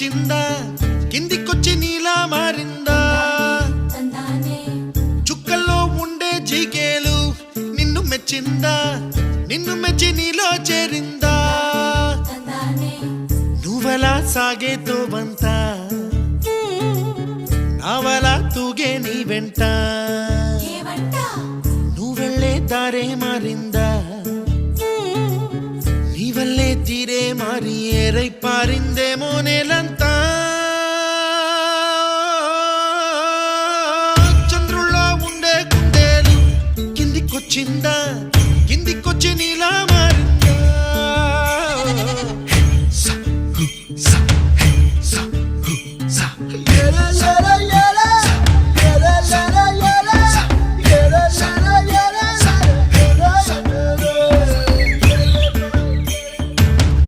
పైకొచ్చిందా కిందికొచ్చి నీలా మారిందా చుక్కల్లో ఉండే జీకేలు నిన్ను మెచ్చిందా నిన్ను మెచ్చి నీలో చేరిందా నువ్వలా సాగేతో బంత నావలా తూగే నీ వెంట నువ్వెళ్ళే దారే మారిందా ನೀವಲ್ಲೇ ತೀರೆ ಮಾರಿ ಏರೈ ಪಾರಿಂದೆ ಮೋನೆ